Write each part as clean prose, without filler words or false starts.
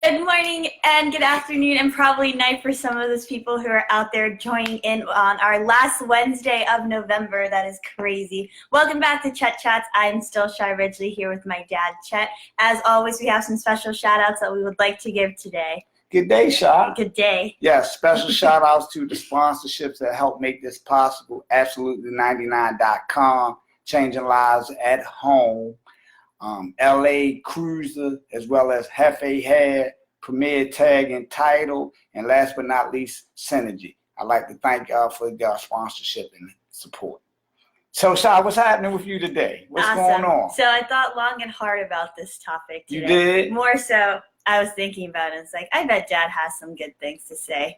Good morning and good afternoon and probably night for some of those people who are out there joining in on our last Wednesday of November. That is crazy. Welcome back to Chet Chats. I'm still Shy Ridgely here with my dad, Chet. As always, we have some special shout outs that we would like to give today. Good day, Shy. Good day. Yes, special shout outs to the sponsorships that help make this possible. Absolutely99.com, changing lives at home. LA Cruiser, as well as Hefe Hair, Premier Tag and Title, and last but not least, Synergy. I'd like to thank y'all for your sponsorship and support. So, Shy, what's happening with you today? What's going on? So I thought long and hard about this topic today. You did? More so, I was thinking about it. It's like, I bet Dad has some good things to say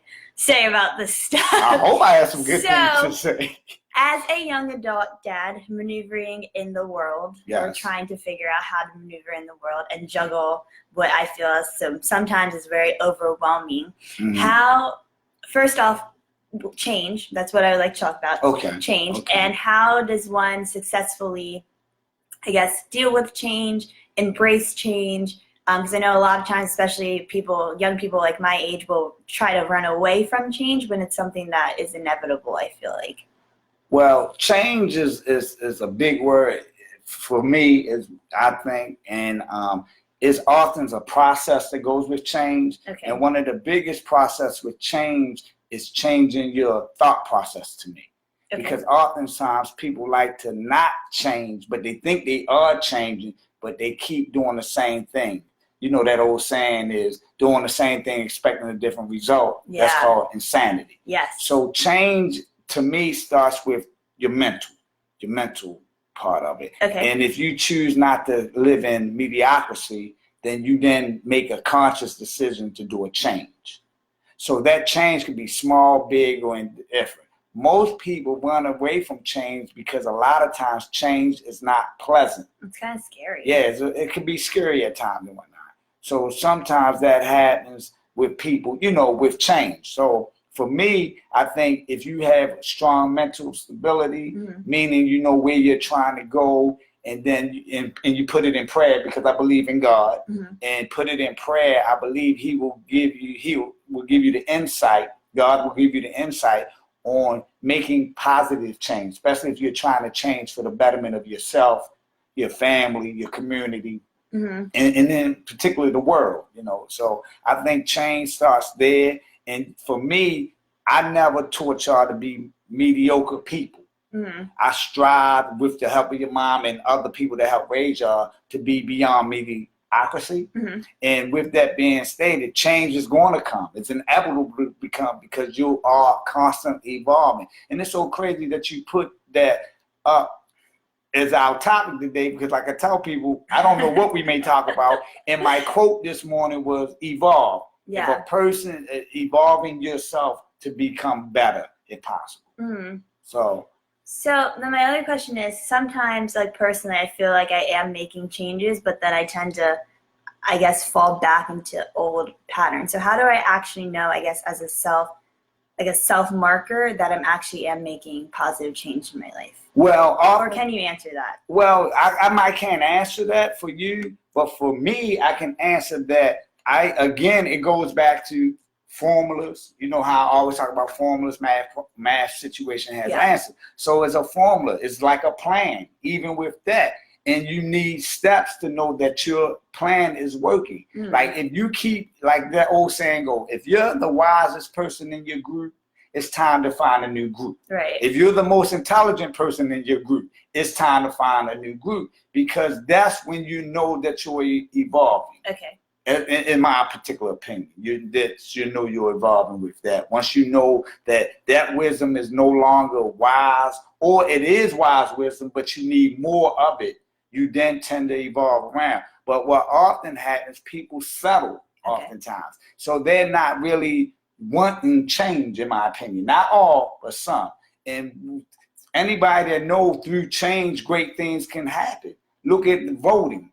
about this stuff. I hope I have some good things to say. As a young adult dad maneuvering in the world, or trying to figure out how to maneuver in the world and juggle what I feel is sometimes is very overwhelming. Mm-hmm. How, first off, change, that's what I would like to talk about. Okay. Change. Okay. And how does one successfully, I guess, deal with change, embrace change? Because I know a lot of times, especially young people like my age, will try to run away from change when it's something that is inevitable, I feel like. Well, change is a big word for me, I think, and it's often a process that goes with change. Okay. And one of the biggest process with change is changing your thought process to me. Okay. Because oftentimes people like to not change, but they think they are changing, but they keep doing the same thing. You know, that old saying is doing the same thing, expecting a different result. Yeah. That's called insanity. Yes. So change, to me, starts with your mental part of it. Okay. And if you choose not to live in mediocrity, then you then make a conscious decision to do a change. So that change can be small, big, or indifferent. Most people run away from change because a lot of times change is not pleasant. It's kind of scary. Yeah, it can be scary at times and whatnot. So sometimes that happens with people, with change. So for me, I think if you have strong mental stability, mm-hmm. meaning you know where you're trying to go, and then and you put it in prayer, because I believe in God, mm-hmm. and put it in prayer, I believe He will give you the insight. God will give you the insight on making positive change, especially if you're trying to change for the betterment of yourself, your family, your community, mm-hmm. and then particularly the world. So I think change starts there. And for me, I never taught y'all to be mediocre people. Mm-hmm. I strive, with the help of your mom and other people that help raise y'all, to be beyond mediocrity. Mm-hmm. And with that being stated, change is going to come. It's inevitable to become, because you are constantly evolving. And it's so crazy that you put that up as our topic today, because like I tell people, I don't know what we may talk about. And my quote this morning was evolve. Yeah. If a person evolving yourself to become better, if possible. Mm-hmm. So then my other question is, sometimes, like, personally, I feel like I am making changes, but then I tend to, I guess, fall back into old patterns. So how do I actually know, I guess, as a self marker, that I'm actually am making positive change in my life? Well, or can you answer that? Well, I can't answer that for you, but for me, I can answer that. It goes back to formulas. You know how I always talk about formulas, math situation has answers. So it's a formula. It's like a plan, even with that. And you need steps to know that your plan is working. Mm. Like if you keep, like that old saying goes, if you're the wisest person in your group, it's time to find a new group. Right. If you're the most intelligent person in your group, it's time to find a new group, because that's when you know that you're evolving. Okay. In my particular opinion, you know you're evolving with that. Once you know that wisdom is no longer wise, or it is wise wisdom, but you need more of it, you then tend to evolve around. But what often happens, people settle oftentimes. So they're not really wanting change, in my opinion. Not all, but some. And anybody that knows through change, great things can happen. Look at the voting.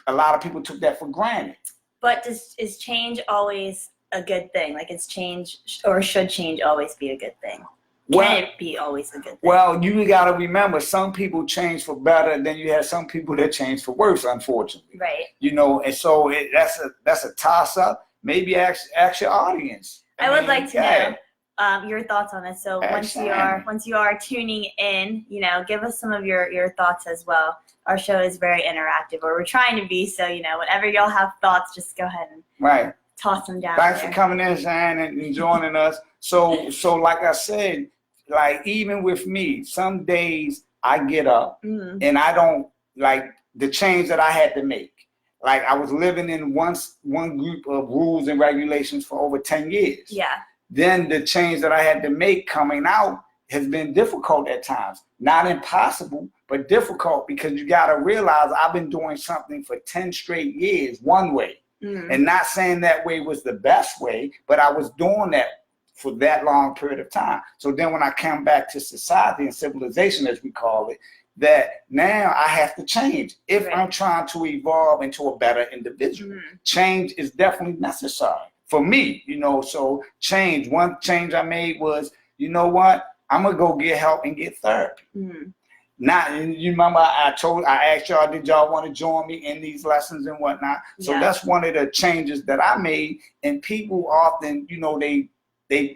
A lot of people took that for granted. But is change always a good thing? Like, is change, or should change always be a good thing? can it be always a good thing? Well, you got to remember, some people change for better, then you have some people that change for worse, unfortunately. Right. You know, and so that's a toss up. Maybe ask your audience. I would like to know your thoughts on this. So once you are tuning in, you know, give us some of your thoughts as well. Our show is very interactive, or we're trying to be. So, you know, whenever y'all have thoughts, just go ahead and toss them down. Thanks for coming in, Shane, and joining us. So like I said, like even with me, some days I get up and I don't like the change that I had to make. Like I was living in one group of rules and regulations for over 10 years. Yeah. Then the change that I had to make coming out has been difficult at times. Not impossible, but difficult, because you got to realize I've been doing something for 10 straight years one way. And not saying that way was the best way, but I was doing that for that long period of time. So then when I come back to society and civilization, as we call it, that now I have to change if I'm trying to evolve into a better individual. Change is definitely necessary for me, you know. So one change I made was, you know what, I'm gonna go get help and get therapy. Now, you remember I asked y'all, did y'all want to join me in these lessons and whatnot? So that's one of the changes that I made. And people often, you know, they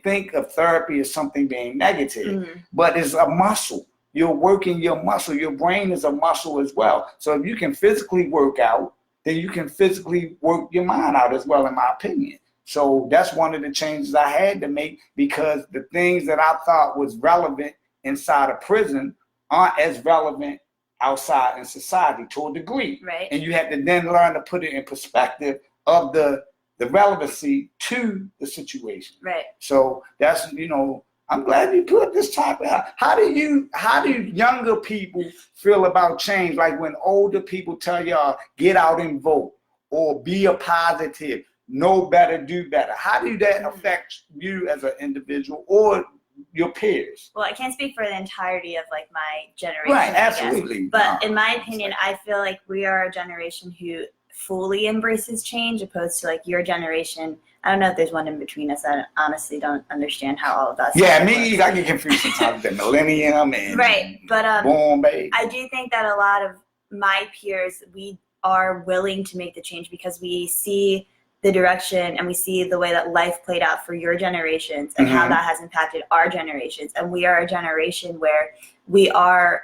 think of therapy as something being negative, but it's a muscle. You're working your muscle. Your brain is a muscle as well. So if you can physically work out, then you can physically work your mind out as well, in my opinion. So that's one of the changes I had to make, because the things that I thought was relevant inside a prison aren't as relevant outside in society to a degree. Right. And you have to then learn to put it in perspective of the relevancy to the situation. Right. So that's, you know, I'm glad you put this topic out. How do younger people feel about change? Like when older people tell y'all, get out and vote, or be a positive, know better, do better. How do that affect you as an individual or your peers? Well, I can't speak for the entirety of like my generation. Right, absolutely. But in my opinion, I feel like we are a generation who fully embraces change, opposed to like your generation. I don't know if there's one in between us. I honestly don't understand how all of that. Yeah, me, I get confused sometimes with the millennium and but born baby. I do think that a lot of my peers, we are willing to make the change because we see the direction and we see the way that life played out for your generations and how that has impacted our generations. And we are a generation where we are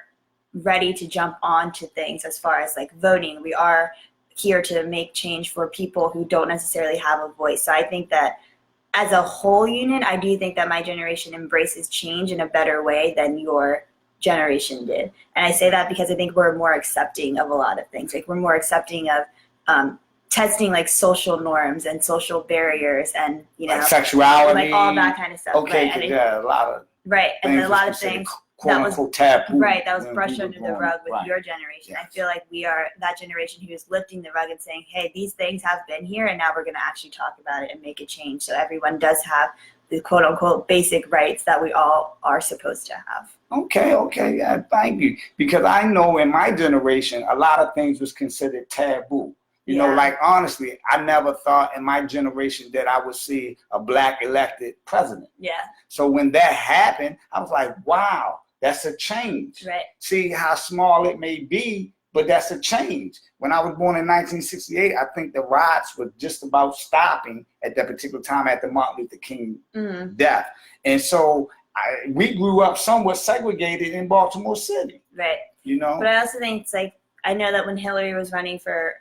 ready to jump onto things as far as like voting. We are here to make change for people who don't necessarily have a voice. So I think that as a whole unit, I do think that my generation embraces change in a better way than your generation did. And I say that because I think we're more accepting of a lot of things. Like we're more accepting of testing like social norms and social barriers and, you know, like sexuality, like all that kind of stuff. Okay, right? Yeah, a lot of and a lot of things quote unquote taboo. Right, that was brushed under the rug with your generation. Yes. I feel like we are that generation who is lifting the rug and saying, hey, these things have been here and now we're going to actually talk about it and make a change. So everyone does have the quote unquote basic rights that we all are supposed to have. Okay, yeah, thank you. Because I know in my generation, a lot of things was considered taboo. You know, like honestly, I never thought in my generation that I would see a black elected president. Yeah. So when that happened, I was like, wow, that's a change. Right. See how small it may be, but that's a change. When I was born in 1968, I think the riots were just about stopping at that particular time at the Martin Luther King death. And so we grew up somewhat segregated in Baltimore City. Right. You know? But I also think it's like, I know that when Hillary was running for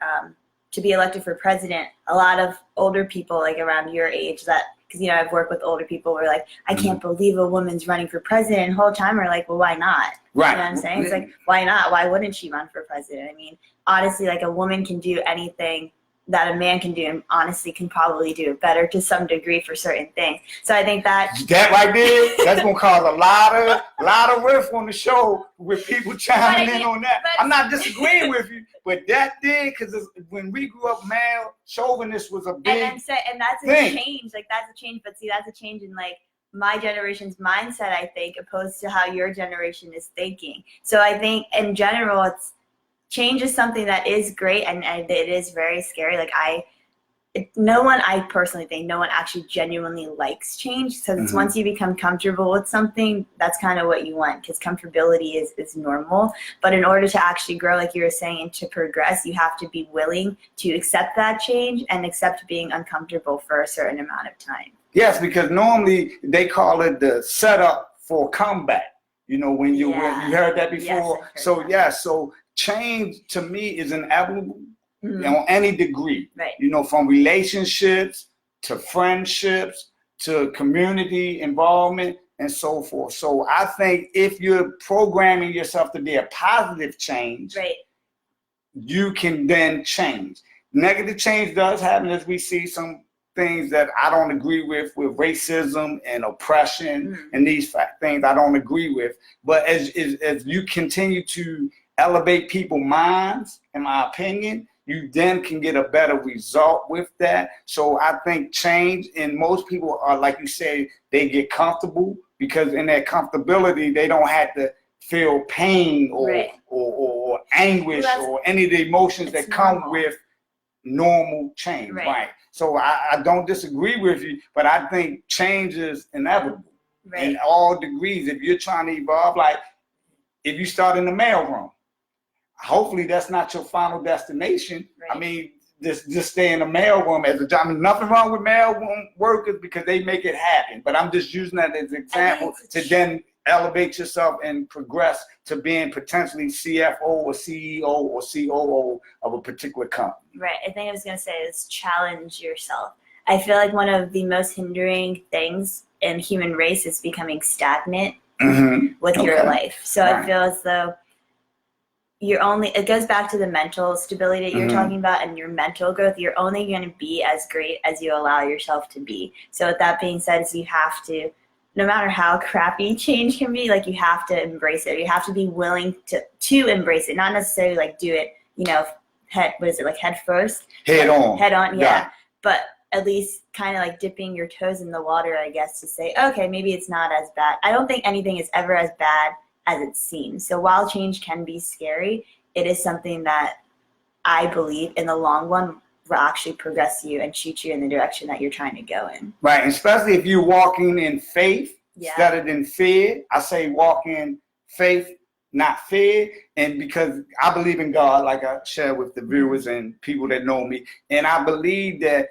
to be elected for president, a lot of older people like around your age that, because, you know, I've worked with older people were like, I can't believe a woman's running for president. And the whole time we're like, well, why not? Right. You know what I'm saying? It's like, why not? Why wouldn't she run for president? I mean, honestly, like a woman can do anything that a man can do, and honestly can probably do it better to some degree for certain things. So I think that right there, that's gonna cause a lot of riff on the show with people chiming in on that. I'm not disagreeing with you, but that did, because when we grew up, male chauvinist was a big and that's a thing. change. Like that's a change, but see, that's a change in like my generation's mindset, I think, opposed to how your generation is thinking. So I think in general, change is something that is great and it is very scary. Like I personally think no one actually genuinely likes change. So it's once you become comfortable with something, that's kind of what you want, because comfortability is normal. But in order to actually grow, like you were saying, and to progress, you have to be willing to accept that change and accept being uncomfortable for a certain amount of time. Yes, because normally they call it the setup for comeback. You know, when you heard that before. Yes, so change to me is inevitable. On any degree, right. You know, from relationships to friendships to community involvement and so forth. So I think if you're programming yourself to be a positive change, right. you can then change. Negative change does happen, as we see some things that I don't agree with racism and oppression and these things I don't agree with. But as you continue to elevate people's minds, in my opinion, you then can get a better result with that. So I think change, and most people are, like you say, they get comfortable because in that comfortability, they don't have to feel pain or anguish or any of the emotions that come with normal change. Right. So I don't disagree with you, but I think change is inevitable in all degrees. If you're trying to evolve, like if you start in the mailroom, hopefully that's not your final destination. I mean, just stay in the mailroom as a job. I mean, nothing wrong with mailroom workers because they make it happen. But I'm just using that as an example to then elevate yourself and progress to being potentially CFO or CEO or COO of a particular company. Right. I think I was going to say is challenge yourself. I feel like one of the most hindering things in human race is becoming stagnant with your life. So I feel as though it goes back to the mental stability that you're talking about and your mental growth. You're only going to be as great as you allow yourself to be. So with that being said, you have to, no matter how crappy change can be, like you have to embrace it. You have to be willing to embrace it, not necessarily like do it, you know, head first? Head on, yeah. But at least kind of like dipping your toes in the water, I guess, to say, okay, maybe it's not as bad. I don't think anything is ever as bad as it seems. So while change can be scary, it is something that I believe in the long run will actually progress you and shoot you in the direction that you're trying to go in. Right, especially if you're walking in faith instead of fear. I say walk in faith, not fear. And because I believe in God, like I share with the viewers and people that know me, and I believe that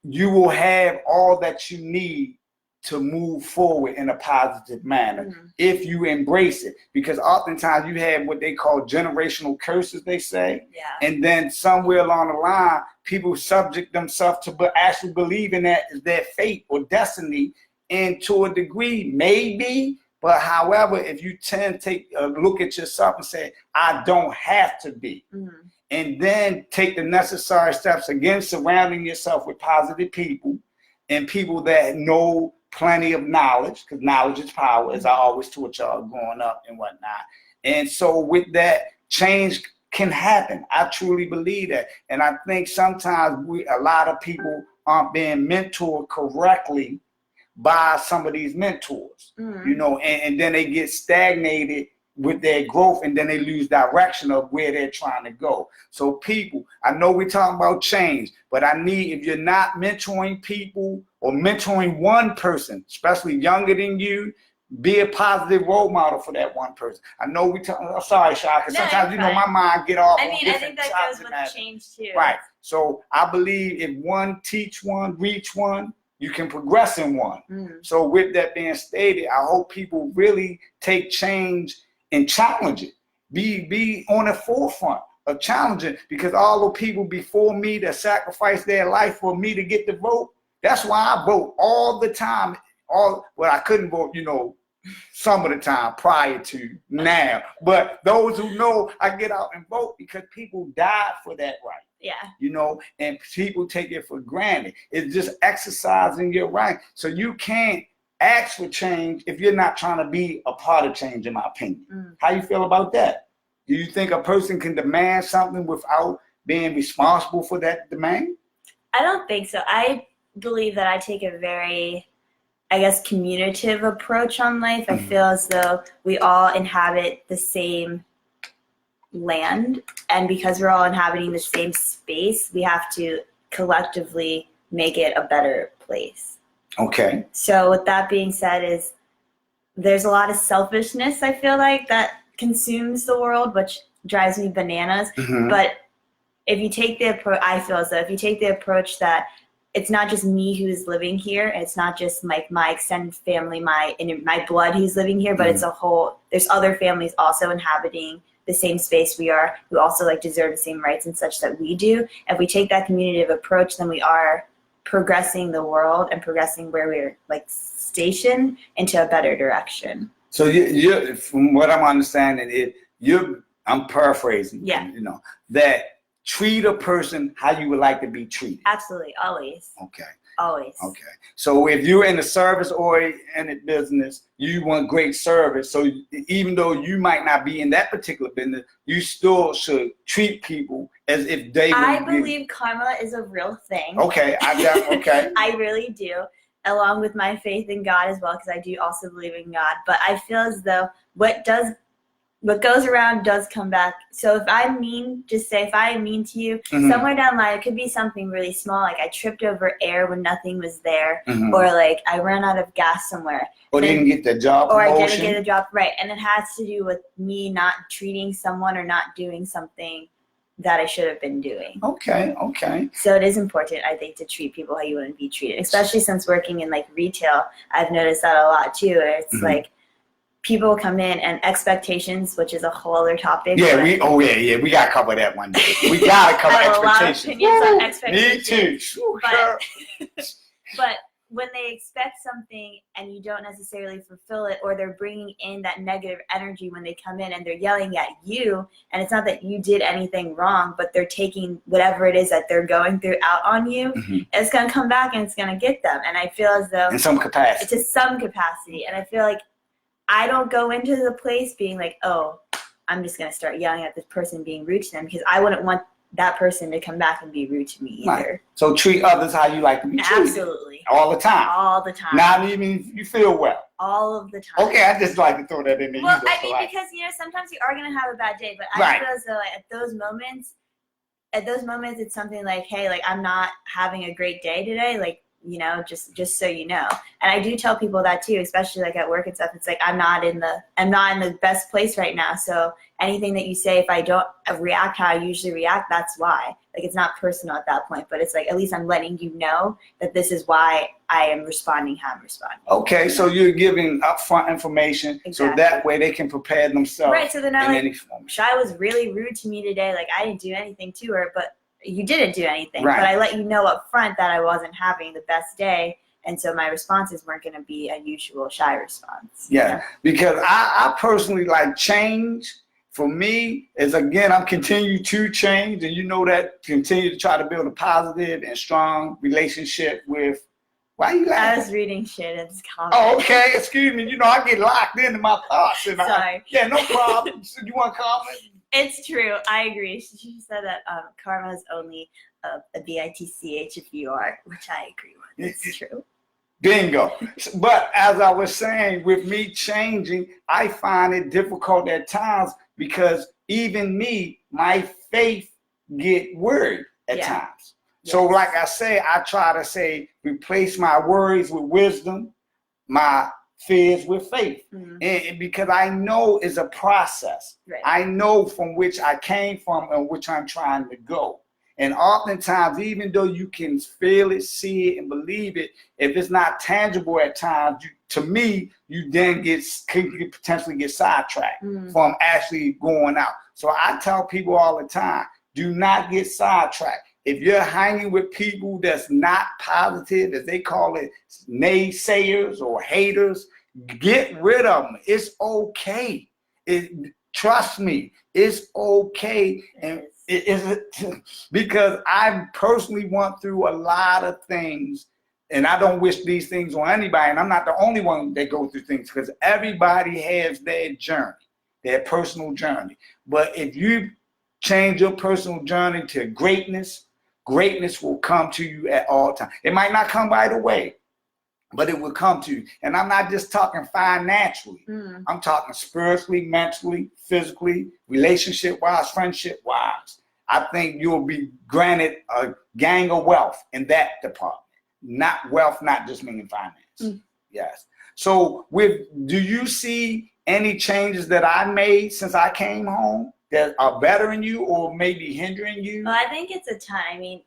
you will have all that you need to move forward in a positive manner if you embrace it. Because oftentimes you have what they call generational curses, they say. And then somewhere along the line, people subject themselves to actually believing that is their fate or destiny. And to a degree, maybe. But however, if you tend to take a look at yourself and say, I don't have to be. And then take the necessary steps, again, surrounding yourself with positive people and people that know plenty of knowledge, because knowledge is power, as I always taught y'all growing up and whatnot. And so with that, change can happen. I truly believe that. And I think sometimes a lot of people aren't being mentored correctly by some of these mentors, you know, and then they get stagnated with their growth, and then they lose direction of where they're trying to go. So people, I know we're talking about change, but if you're not mentoring people or mentoring one person, especially younger than you, be a positive role model for that one person. I know I'm sorry, Shaka, sometimes, you know, my mind get off. I mean, I think that goes with change too. Right. So I believe if one teach one, reach one, you can progress in one. So with that being stated, I hope people really take change and challenge it. Be on the forefront of challenging, because all the people before me that sacrificed their life for me to get the vote, that's why I vote all the time. I couldn't vote, you know, some of the time prior to now. But those who know, I get out and vote because people died for that right. You know, and people take it for granted. It's just exercising your right. So you can't ask for change if you're not trying to be a part of change, in my opinion. How you feel about that? Do you think a person can demand something without being responsible for that demand? I don't think so. I believe that I take a very, I guess, communicative approach on life. I feel as though we all inhabit the same land, and because we're all inhabiting the same space, we have to collectively make it a better place. Okay. So with that being said, is there's a lot of selfishness, I feel like, that consumes the world, which drives me bananas. Mhm. But if you take the approach, I feel as though if you take the approach that it's not just me who's living here, it's not just like my extended family, my blood who's living here, but it's a whole, there's other families also inhabiting the same space we are, who also like deserve the same rights and such that we do. If we take that communitative approach, then we are progressing the world and progressing where we're like stationed into a better direction. So you from what I'm understanding, I'm paraphrasing. Yeah. You know, that treat a person how you would like to be treated. Absolutely, always. Okay. Always. Okay. So if you're in the service-oriented business, you want great service. So even though you might not be in that particular business, you still should treat people as if they were. I believe karma is a real thing. Okay. Okay. I really do, along with my faith in God as well, because I do also believe in God. But I feel as though what goes around does come back. So if I'm mean, just say if I am mean to you, somewhere down the line, it could be something really small, like I tripped over air when nothing was there, or like I ran out of gas somewhere. Or didn't get the job promotion. Or I didn't get the job, right. And it has to do with me not treating someone or not doing something that I should have been doing. Okay. So it is important, I think, to treat people how you want to be treated, especially since working in like retail. I've noticed that a lot too. It's like, people come in and expectations, which is a whole other topic. Yeah, we gotta cover that one day. We gotta cover I have a lot of expectations. opinions on expectations. Me too. But when they expect something and you don't necessarily fulfill it, or they're bringing in that negative energy when they come in and they're yelling at you, and it's not that you did anything wrong, but they're taking whatever it is that they're going through out on you, it's going to come back and it's going to get them. And I feel as though in some capacity. To some capacity. And I feel like I don't go into the place being like, oh, I'm just going to start yelling at this person being rude to them, because I wouldn't want that person to come back and be rude to me either. Right. So treat others how you like to be treated. Absolutely. All the time. All the time. Not even if you feel well. All of the time. Okay, I just like to throw that in there. Well, I mean, because, sometimes you are going to have a bad day, but I feel as though like, at those moments, it's something like, hey, like, I'm not having a great day today. Like, just so you know. And I do tell people that too, especially like at work and stuff. It's like, I'm not in the best place right now. So anything that you say, if I don't react how I usually react, that's why. Like, it's not personal at that point, but it's like, at least I'm letting you know that this is why I am responding how I'm responding. Okay, so you're giving upfront information, so that way they can prepare themselves. Right, so they're not like, Shai was really rude to me today. Like, I didn't do anything to her, but you didn't do anything. Right. But I let you know up front that I wasn't having the best day. And so my responses weren't going to be a usual Shai response. Yeah, because I personally like change. For me, is again, I'm continuing to change, and that continue to try to build a positive and strong relationship with. Why are you laughing? I was reading shit in this comment. Oh, okay. Excuse me. I get locked into my thoughts. And Sorry. Yeah, no problem. So you want to comment? It's true. I agree. She said that karma is only a bitch if you are, which I agree with. It's true. Bingo. But as I was saying, with me changing, I find it difficult at times because even me, my faith get worried at times. Yes. So like I say, I try to say, replace my worries with wisdom, my fears with faith. And because I know it's a process. Right. I know from which I came from and which I'm trying to go. And oftentimes, even though you can feel it, see it, and believe it, if it's not tangible at times, to me, you then can potentially get sidetracked from actually going out. So I tell people all the time, do not get sidetracked. If you're hanging with people that's not positive, as they call it, naysayers or haters, get rid of them. It's okay. Trust me, it's okay. And it is, because I personally went through a lot of things, and I don't wish these things on anybody. And I'm not the only one that goes through things, because everybody has their journey, their personal journey. But if you change your personal journey to greatness, greatness will come to you at all times. It might not come right away, but it will come to you. And I'm not just talking financially. I'm talking spiritually, mentally, physically, relationship-wise, friendship-wise. I think you'll be granted a gang of wealth in that department. Not wealth, not just meaning finance. Yes. So do you see any changes that I made since I came home that are bettering you or maybe hindering you? Well, I think it's a ton. I mean,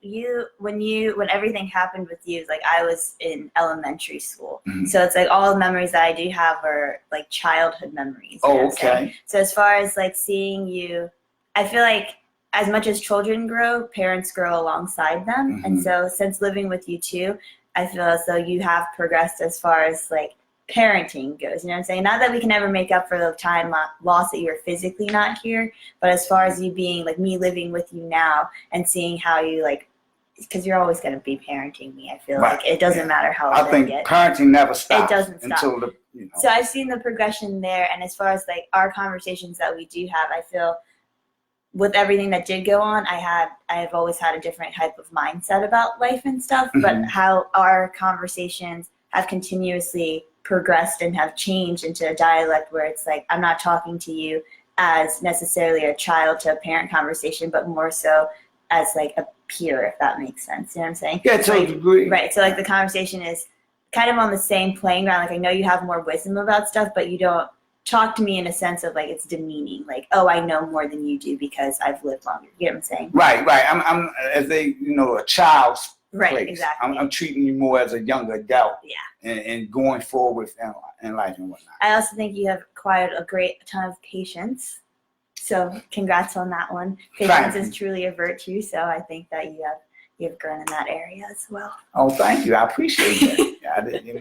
when everything happened with you, like I was in elementary school. So it's like all the memories that I do have are like childhood memories. You know what I'm saying? So as far as like seeing you, I feel like as much as children grow, parents grow alongside them. And so since living with you too, I feel as though you have progressed as far as like parenting goes. You know what I'm saying? Not that we can ever make up for the time loss that you're physically not here, but as far as you being like me living with you now and seeing how you like, because you're always going to be parenting me. I feel like it doesn't matter how I think parenting never stops. It doesn't stop. Until So I've seen the progression there, and as far as like our conversations that we do have, I feel with everything that did go on, I've always had a different type of mindset about life and stuff, but how our conversations have continuously progressed and have changed into a dialect where it's like I'm not talking to you as necessarily a child to a parent conversation, but more so as like a peer, if that makes sense. You know what I'm saying? Yeah, to a degree. Right. So like the conversation is kind of on the same playing ground. Like I know you have more wisdom about stuff, but you don't talk to me in a sense of like it's demeaning. Like, oh, I know more than you do because I've lived longer. You know what I'm saying? Right. I'm as a child's right, place. Exactly. I'm treating you more as a young adult. Yeah. And going forward in life and whatnot. I also think you have acquired a ton of patience. So congrats on that one. Patience is truly a virtue. So I think that you've grown in that area as well. Oh, thank you. I appreciate that. I did,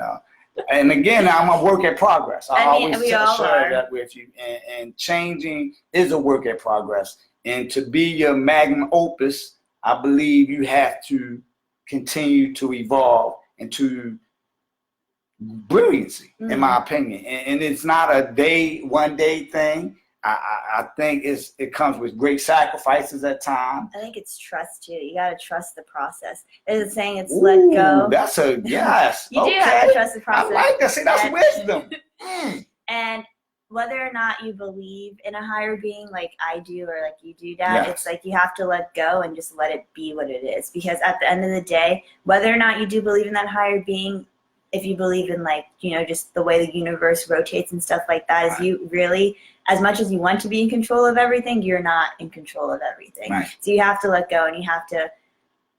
And again, I'm a work in progress. I always share that with you. And changing is a work in progress. And to be your magnum opus, I believe you have to continue to evolve into brilliancy, in my opinion. And it's not a one day thing. I think it comes with great sacrifices at times. I think it's trust too. You got to trust the process. There's a saying, it's let go. That's a yes. You do have to trust the process. I like that. See, that's wisdom. And whether or not you believe in a higher being like I do or like you do, Dad, it's like you have to let go and just let it be what it is. Because at the end of the day, whether or not you do believe in that higher being, if you believe in like, just the way the universe rotates and stuff like that, is you really, as much as you want to be in control of everything, you're not in control of everything. Right. So you have to let go and you have to,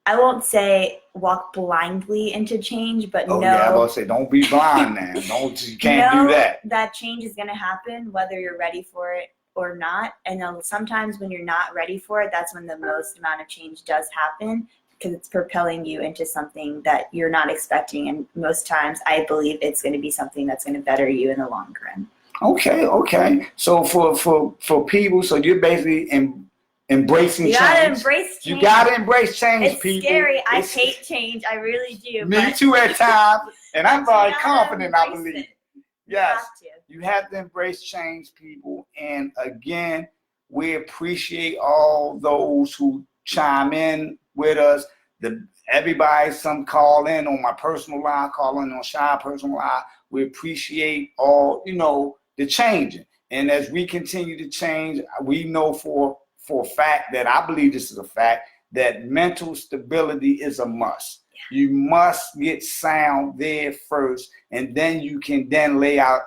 I won't say walk blindly into change, but I was say don't be blind now. You can't do that. That change is going to happen whether you're ready for it or not. And sometimes when you're not ready for it, that's when the most amount of change does happen, because it's propelling you into something that you're not expecting. And most times I believe it's going to be something that's going to better you in the long run. Okay. So for people, so you're basically embracing change. You gotta embrace change. You gotta embrace change, it's people. Scary. I hate change. I really do. Me too at times. And I'm very confident, I believe. Yes. You have to embrace change, people. And again, we appreciate all those who chime in with us. Some call in on my personal line, call in on Shy personal line. We appreciate all, the changing. And as we continue to change, we know for a fact that I believe this is a fact that mental stability is a must. Yeah. You must get sound there first, and then you can then lay out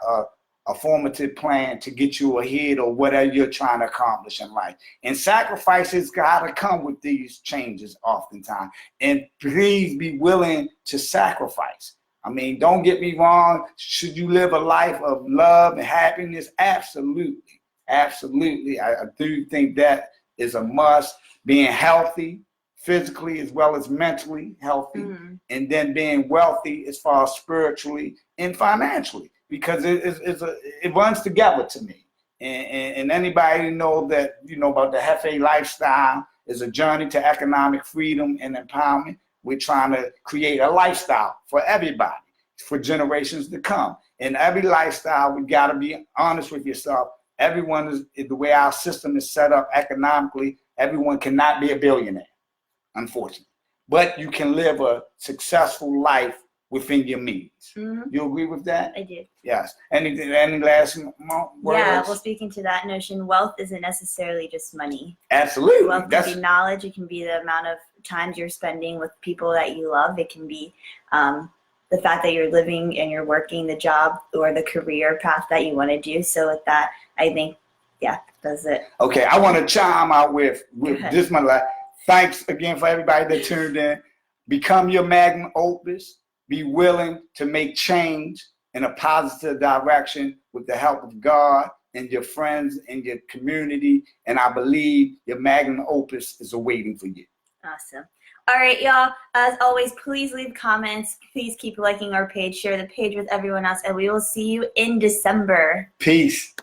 a formative plan to get you ahead or whatever you're trying to accomplish in life. And sacrifices gotta come with these changes oftentimes. And please be willing to sacrifice. I mean, don't get me wrong. Should you live a life of love and happiness? Absolutely. Absolutely. I do think that is a must. Being healthy, physically as well as mentally healthy, and then being wealthy as far as spiritually and financially, because it runs together to me. And anybody know that, about the Hefe lifestyle is a journey to economic freedom and empowerment. We're trying to create a lifestyle for everybody, for generations to come. In every lifestyle, we got to be honest with yourself. Everyone is the way our system is set up economically. Everyone cannot be a billionaire, unfortunately. But you can live a successful life within your means. You agree with that? I do. Yes. Any last words? Yeah, well, speaking to that notion, wealth isn't necessarily just money. Absolutely. Wealth can be knowledge. It can be the amount of times you're spending with people that you love. It can be the fact that you're living and you're working the job or the career path that you want to do. So with that, I think, yeah, that's it. Okay, I want to chime out with this my life. Thanks again for everybody that tuned in. Become your magnum opus. Be willing to make change in a positive direction with the help of God and your friends and your community. And I believe your magnum opus is awaiting for you. Awesome. All right, y'all. As always, please leave comments. Please keep liking our page. Share the page with everyone else. And we will see you in December. Peace.